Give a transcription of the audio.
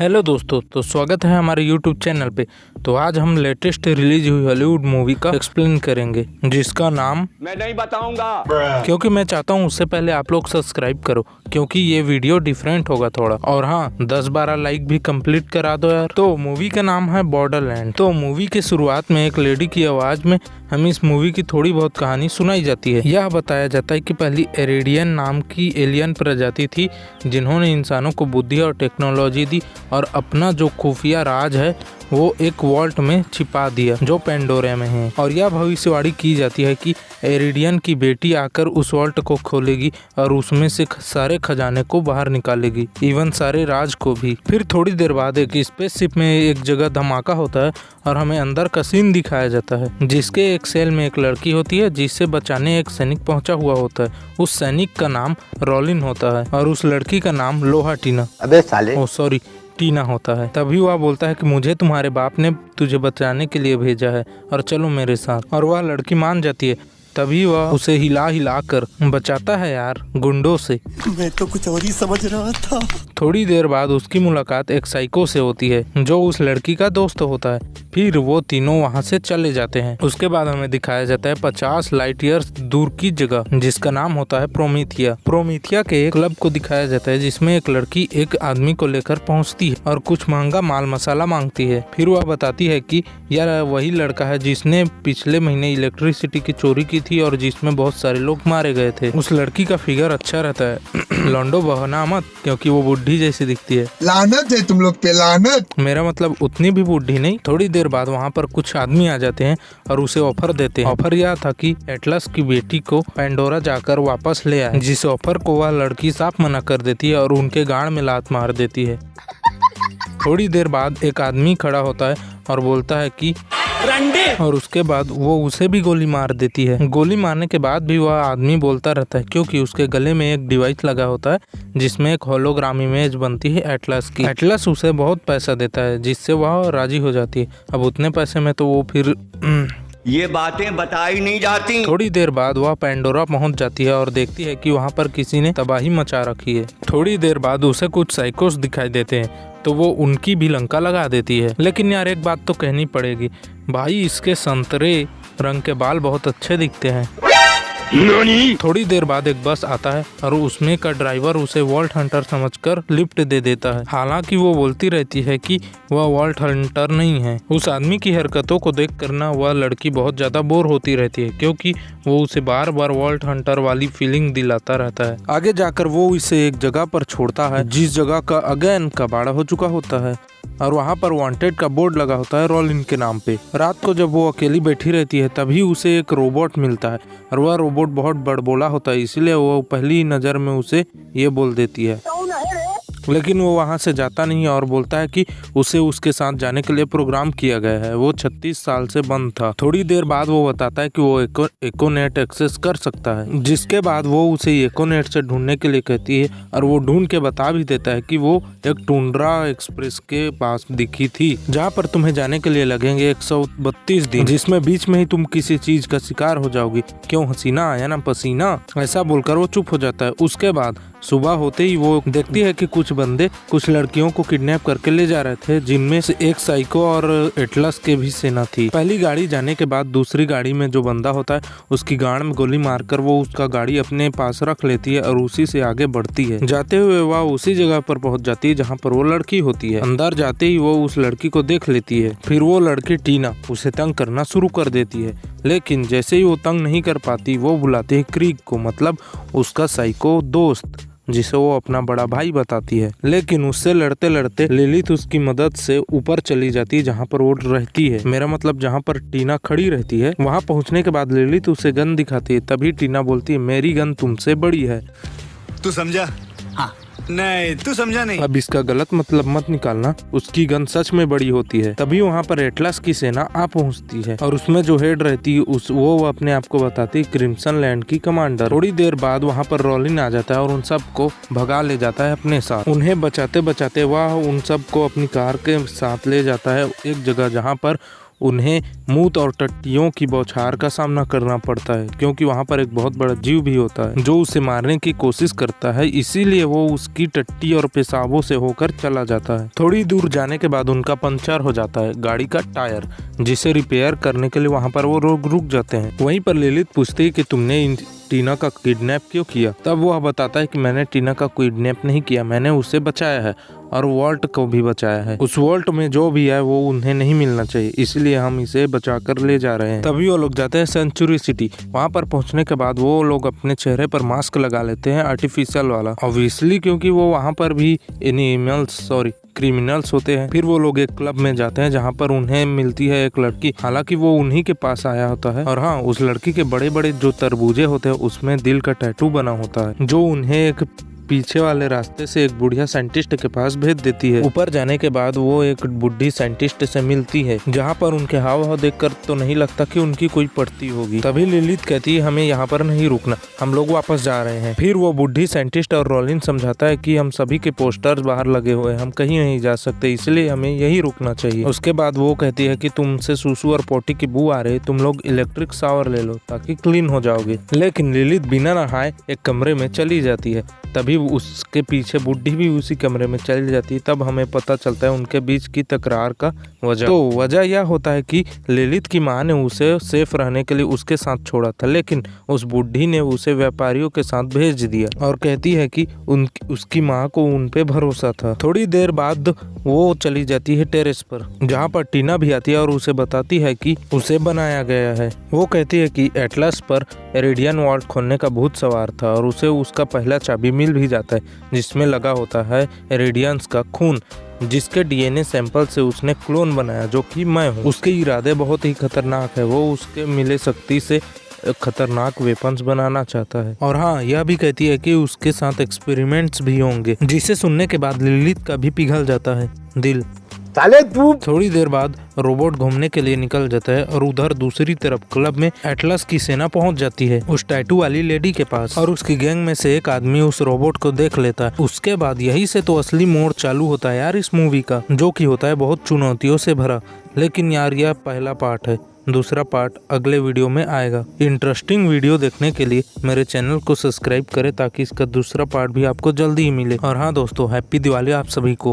Hello दोस्तों, तो स्वागत है हमारे यूट्यूब चैनल पे। तो आज हम लेटेस्ट रिलीज हुई हॉलीवुड मूवी का एक्सप्लेन करेंगे, जिसका नाम मैं नहीं बताऊंगा, क्योंकि मैं चाहता हूँ उससे पहले आप लोग सब्सक्राइब करो, क्योंकि ये वीडियो डिफरेंट होगा थोड़ा। और हाँ, 10-12 लाइक भी कंप्लीट करा दो यार। तो मूवी का नाम है बॉर्डरलैंड। तो मूवी के शुरुआत में एक लेडी की आवाज में हमें इस मूवी की थोड़ी बहुत कहानी सुनाई जाती है। यह बताया जाता है कि पहली एरिडियन नाम की एलियन प्रजाति थी, जिन्होंने इंसानों को बुद्धि और टेक्नोलॉजी दी और अपना जो खुफिया राज है वो एक वॉल्ट में छिपा दिया, जो पेंडोरा में है। और यह भविष्यवाणी की जाती है कि एरिडियन की बेटी आकर उस वॉल्ट को खोलेगी और उसमें से सारे खजाने को बाहर निकालेगी, इवन सारे राज को भी। फिर थोड़ी देर बाद एक स्पेसशिप में एक जगह धमाका होता है और हमें अंदर का सीन दिखाया जाता है, जिसके एक सेल में एक लड़की होती है, जिससे बचाने एक सैनिक पहुंचा हुआ होता है। उस सैनिक का नाम रॉलिन होता है और उस लड़की का नाम लोहा टीना होता है। तभी वह बोलता है कि मुझे तुम्हारे बाप ने तुझे बचाने के लिए भेजा है और चलो मेरे साथ। और वह लड़की मान जाती है। तभी वह उसे हिला हिला कर बचाता है यार गुंडों से। मैं तो कुछ और ही समझ रहा था। थोड़ी देर बाद उसकी मुलाकात एक साइको से होती है, जो उस लड़की का दोस्त होता है। फिर वो तीनों वहाँ से चले जाते हैं। उसके बाद हमें दिखाया जाता है 50 लाइट ईयर्स दूर की जगह, जिसका नाम होता है प्रोमीथिया। प्रोमीथिया के एक क्लब को दिखाया जाता है, जिसमें एक लड़की एक आदमी को लेकर पहुँचती है और कुछ महंगा माल मसाला मांगती है। फिर वह बताती है कि यार वही लड़का है जिसने पिछले महीने इलेक्ट्रिसिटी की चोरी की थी और जिसमें बहुत सारे लोग मारे गए थे। उस लड़की का फिगर अच्छा रहता है। लॉन्डो बहना मत, क्योंकि वो बुढ़ी जैसी दिखती है। लानत है तुम लोग पे, लानत। मेरा मतलब उतनी भी बुढ़ी नहीं। थोड़ी देर बाद वहाँ पर कुछ आदमी आ जाते हैं और उसे ऑफर देते हैं। ऑफर यह था कि एटलस की बेटी को पेंडोरा जाकर वापस ले आए, जिस ऑफर को वह लड़की साफ मना कर देती है और उनके गाड़ में लात मार देती है। थोड़ी देर बाद एक आदमी खड़ा होता है और बोलता है कि और उसके बाद वो उसे भी गोली मार देती है। गोली मारने के बाद भी वह आदमी बोलता रहता है, क्योंकि उसके गले में एक डिवाइस लगा होता है, जिसमें एक होलोग्राम इमेज बनती है एटलस की। एटलस उसे बहुत पैसा देता है, जिससे वह राजी हो जाती है। अब उतने पैसे में तो वो फिर ये बातें बताई नहीं जाती। थोड़ी देर बाद वह पेंडोरा पहुंच जाती है और देखती है कि वहां पर किसी ने तबाही मचा रखी है। थोड़ी देर बाद उसे कुछ साइकोस दिखाई देते हैं, तो वो उनकी भी लंका लगा देती है। लेकिन यार एक बात तो कहनी पड़ेगी भाई, इसके संतरे रंग के बाल बहुत अच्छे दिखते हैं। थोड़ी देर बाद एक बस आता है और उसमें का ड्राइवर उसे वॉल्ट हंटर समझकर लिफ्ट दे देता है। हालांकि वो बोलती रहती है कि वह वॉल्ट हंटर नहीं है। उस आदमी की हरकतों को देख कर ना वह लड़की बहुत ज्यादा बोर होती रहती है, क्योंकि वो उसे बार बार वॉल्ट हंटर वाली फीलिंग दिलाता रहता है। आगे जाकर वो इसे एक जगह पर छोड़ता है, जिस जगह का अगेन कबाड़ा हो चुका होता है और वहाँ पर वांटेड का बोर्ड लगा होता है रॉलिन के नाम पे। रात को जब वो अकेली बैठी रहती है, तभी उसे एक रोबोट मिलता है और वह रोबोट बहुत बड़बोला होता है, इसलिए वो पहली नज़र में उसे ये बोल देती है। लेकिन वो वहाँ से जाता नहीं और बोलता है कि उसे उसके साथ जाने के लिए प्रोग्राम किया गया है, वो 36 साल से बंद था। थोड़ी देर बाद वो बताता है कि वो एकोनेट एक्सेस कर सकता है, जिसके बाद वो उसे एकोनेट से ढूंढने के लिए कहती है और वो ढूंढ के बता भी देता है कि वो एक टुंड्रा एक्सप्रेस के पास दिखी थी, जहाँ पर तुम्हें जाने के लिए लगेंगे 132 दिन, जिसमें बीच में ही तुम किसी चीज का शिकार हो जाओगी। क्यों हसीना आया ना पसीना, ऐसा बोलकर वो चुप हो जाता है। उसके बाद सुबह होते ही वो देखती है कि कुछ बंदे कुछ लड़कियों को किडनैप करके ले जा रहे थे, जिनमें से एक साइको और एटलस के भी सेना थी। पहली गाड़ी जाने के बाद दूसरी गाड़ी में जो बंदा होता है, उसकी गाड़ में गोली मारकर वो उसका गाड़ी अपने पास रख लेती है और उसी से आगे बढ़ती है। जाते हुए वह उसी जगह पर पहुंच जाती है जहां पर वो लड़की होती है। अंदर जाते ही वो उस लड़की को देख लेती है। फिर वो लड़की टीना उसे तंग करना शुरू कर देती है, लेकिन जैसे ही वो तंग नहीं कर पाती, वो बुलाते है क्रीग को, मतलब उसका साइको दोस्त, जिसे वो अपना बड़ा भाई बताती है। लेकिन उससे लड़ते लड़ते लिलिथ उसकी मदद से ऊपर चली जाती है, जहाँ पर वो रहती है। मेरा मतलब जहाँ पर टीना खड़ी रहती है। वहाँ पहुँचने के बाद लिलिथ उसे गन दिखाती है। तभी टीना बोलती है मेरी गन तुमसे बड़ी है। तू समझा? हाँ। नहीं, तू समझा नहीं। अब इसका गलत मतलब मत निकालना, उसकी गन सच में बड़ी होती है। तभी वहाँ पर एटलस की सेना आ पहुँचती है और उसमें जो हेड रहती है वो अपने आप को बताती है क्रिम्सन लैंड की कमांडर। थोड़ी देर बाद वहाँ पर रॉलिन आ जाता है और उन सबको भगा ले जाता है अपने साथ। उन्हें बचाते बचाते वह उन सबको अपनी कार के साथ ले जाता है एक जगह, जहाँ पर उन्हें मूत और टट्टियों की बौछार का सामना करना पड़ता है, क्योंकि वहाँ पर एक बहुत बड़ा जीव भी होता है जो उसे मारने की कोशिश करता है। इसीलिए वो उसकी टट्टी और पेशाबों से होकर चला जाता है। थोड़ी दूर जाने के बाद उनका पंचर हो जाता है गाड़ी का टायर, जिसे रिपेयर करने के लिए वहाँ पर वो रुक जाते हैं। वहीं पर लिलित पूछती है कि तुमने टीना का किडनैप क्यों किया। तब वह बताता है कि मैंने टीना का किडनैप नहीं किया, मैंने उसे बचाया है और वॉल्ट को भी बचाया है। उस वॉल्ट में जो भी है वो उन्हें नहीं मिलना चाहिए, इसलिए हम इसे बचाकर ले जा रहे हैं। तभी वो लोग जाते हैं सेंचुरी सिटी। वहाँ पर पहुँचने के बाद वो लोग अपने चेहरे पर मास्क लगा लेते हैं, आर्टिफिशियल वाला, ऑब्वियसली, क्योंकि वो वहाँ पर भी क्रिमिनल्स होते हैं। फिर वो लोग एक क्लब में जाते हैं जहाँ पर उन्हें मिलती है एक लड़की। हालांकि वो उन्हीं के पास आया होता है और हाँ, उस लड़की के बड़े बड़े जो तरबूजे होते हैं उसमें दिल का टैटू बना होता है, जो उन्हें एक पीछे वाले रास्ते से एक बुढ़िया साइंटिस्ट के पास भेज देती है। ऊपर जाने के बाद वो एक बुढ़ी साइंटिस्ट से मिलती है, जहाँ पर उनके हाव भाव देखकर तो नहीं लगता कि उनकी कोई पड़ती होगी। तभी लिलित कहती है हमें यहाँ पर नहीं रुकना, हम लोग वापस जा रहे हैं। फिर वो बुढ़ी साइंटिस्ट और रोलिन समझाता है कि हम सभी के पोस्टर्स बाहर लगे हुए हैं, हम कहीं नहीं जा सकते, इसलिए हमें यही रुकना चाहिए। उसके बाद वो कहती है कि तुमसे सुसु और पोटी की बू आ रही, तुम लोग इलेक्ट्रिक शावर ले लो ताकि क्लीन हो जाओगे। लेकिन लिलित बिना नहाए एक कमरे में चली जाती है। तभी उसके पीछे बुढ़ी भी उसी कमरे में चली जाती है। तब हमें पता चलता है उनके बीच की तकरार का वजह। तो वजह यह होता है कि लिलित की माँ ने उसे सेफ रहने के लिए उसके साथ छोड़ा था, लेकिन उस बुढ़ी ने उसे व्यापारियों के साथ भेज दिया और कहती है कि उसकी माँ को उन पे भरोसा था। थोड़ी देर बाद वो चली जाती है टेरेस पर, जहाँ पर टीना भी आती है और उसे बताती है कि उसे बनाया गया है। वो कहती है कि एटलस पर एरिडियन वॉल्ट खोलने का भूत सवार था और उसे उसका पहला चाबी मिल भी जाता है, जिसमें लगा होता है एरिडियंस का खून, जिसके डीएनए सैंपल से उसने क्लोन बनाया, जो कि मैं हूँ। उसके इरादे बहुत ही खतरनाक है, वो उसके मिले शक्ति से खतरनाक वेपन्स बनाना चाहता है। और हाँ, यह भी कहती है कि उसके साथ एक्सपेरिमेंट्स भी होंगे, जिसे सुनने के बाद लिलित का भी पिघल जाता है दिल। थोड़ी देर बाद रोबोट घूमने के लिए निकल जाता है और उधर दूसरी तरफ क्लब में एटलस की सेना पहुंच जाती है उस टैटू वाली लेडी के पास, और उसकी गैंग में से एक आदमी उस रोबोट को देख लेता है। उसके बाद यही से तो असली मोड़ चालू होता है यार इस मूवी का, जो कि होता है बहुत चुनौतियों से भरा। लेकिन यार यह पहला पार्ट है, दूसरा पार्ट अगले वीडियो में आएगा। इंटरेस्टिंग वीडियो देखने के लिए मेरे चैनल को सब्सक्राइब करें ताकि इसका दूसरा पार्ट भी आपको जल्दी ही मिले। और हाँ दोस्तों, हैप्पी दिवाली आप सभी को।